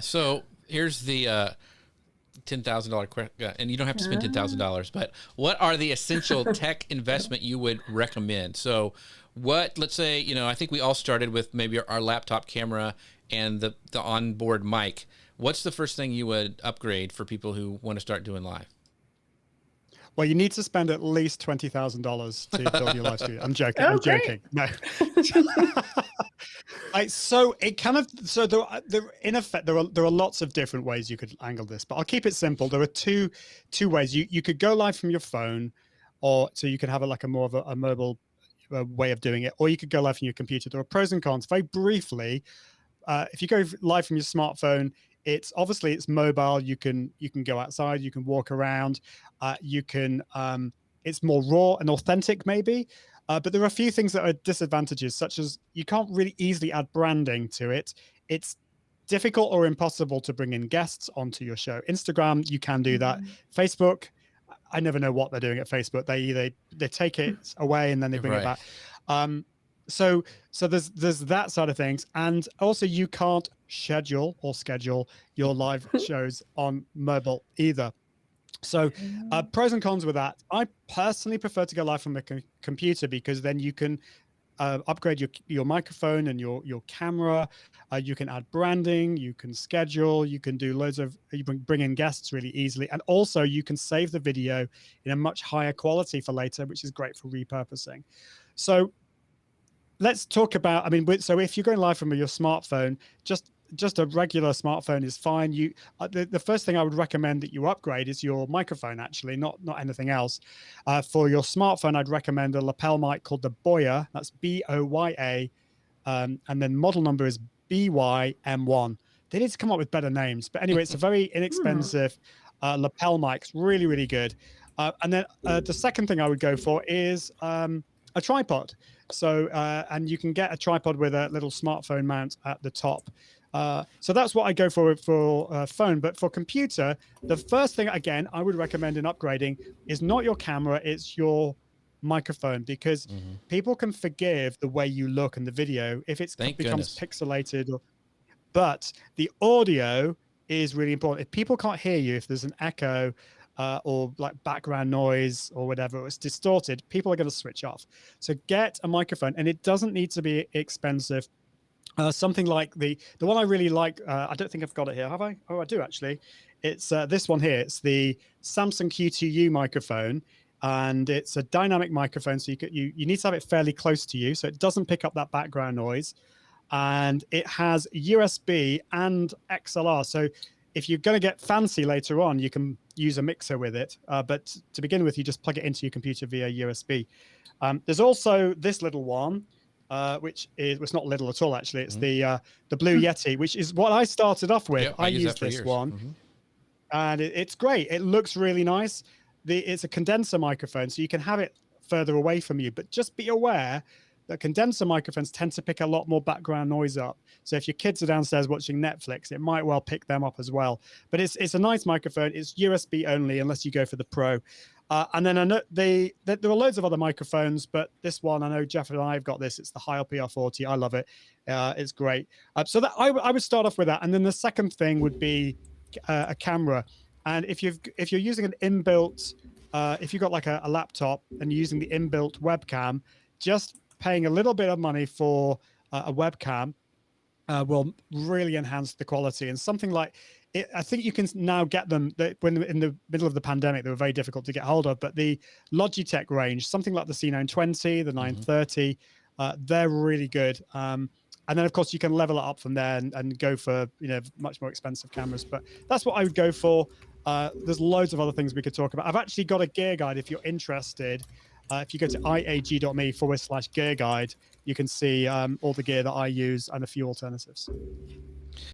So here's the $10,000 question, and you don't have to spend $10,000, but what are the essential tech investment you would recommend? So let's say, I think we all started with maybe our laptop camera and the onboard mic. What's the first thing you would upgrade for people who want to start doing live? Well, you need to spend at least $20,000 to build your live studio. I'm joking. Oh, I'm great. joking. No. So in effect, there are lots of different ways you could angle this, but I'll keep it simple. There are two ways. You could go live from your phone, or so you could have like a more of a mobile way of doing it, or you could go live from your computer. There are pros and cons. Very briefly, if you go live from your smartphone, it's mobile. You can go outside, you can walk around, it's more raw and authentic maybe. But there are a few things that are disadvantages, such as you can't really easily add branding to it. It's difficult or impossible to bring in guests onto your show. Instagram, you can do that. Facebook, I never know what they're doing at Facebook. They take it away and then they bring it back. So there's that side of things. And also you can't schedule your live shows on mobile either. So pros and cons with that. I personally prefer to go live from a computer, because then you can upgrade your microphone and your camera. You can add branding, you can schedule, you can do you bring in guests really easily. And also you can save the video in a much higher quality for later, which is great for repurposing. So let's talk about, so if you're going live from your smartphone, just a regular smartphone is fine. The first thing I would recommend that you upgrade is your microphone, actually, not anything else. For your smartphone, I'd recommend a lapel mic called the Boya. That's B-O-Y-A. And then model number is BY-M1. They need to come up with better names. But anyway, it's a very inexpensive lapel mic. It's really, really good. And then the second thing I would go for is a tripod. So, and you can get a tripod with a little smartphone mount at the top. So that's what I go for phone. But for computer, the first thing, again, I would recommend in upgrading is not your camera, it's your microphone, because people can forgive the way you look in the video if it becomes pixelated. But the audio is really important. If people can't hear you, if there's an echo, or like background noise or whatever, or it's distorted, people are going to switch off. So get a microphone, and it doesn't need to be expensive. Something like the one I really like, I don't think I've got it here, have I? Oh, I do actually. It's this one here. It's the Samsung Q2U microphone, and it's a dynamic microphone, so you need to have it fairly close to you so it doesn't pick up that background noise. And it has USB and XLR, so if you're going to get fancy later on, you can use a mixer with it. But to begin with, you just plug it into your computer via USB. There's also this little one, which is, well, it's not little at all, actually. It's the Blue Yeti, which is what I started off with. I used this one. And it's great. It looks really nice. It's a condenser microphone, so you can have it further away from you. But just be aware that condenser microphones tend to pick a lot more background noise up. So if your kids are downstairs watching Netflix, it might well pick them up as well. But it's a nice microphone. It's USB only unless you go for the Pro. And then I know there are loads of other microphones, but this one, I know Jeff and I have got this. It's the Heil PR40. I love it. It's great. So that I would start off with that. And then the second thing would be a camera. And if you're using an inbuilt, if you've got like a laptop and you're using the inbuilt webcam, just paying a little bit of money for a webcam will really enhance the quality. And something like it, I think you can now get them, when in the middle of the pandemic, they were very difficult to get hold of, but the Logitech range, something like the C920, the 930, they're really good. And then of course you can level it up from there and go for, much more expensive cameras, but that's what I would go for. There's loads of other things we could talk about. I've actually got a gear guide if you're interested. If you go to iag.me/gear guide, you can see all the gear that I use and a few alternatives.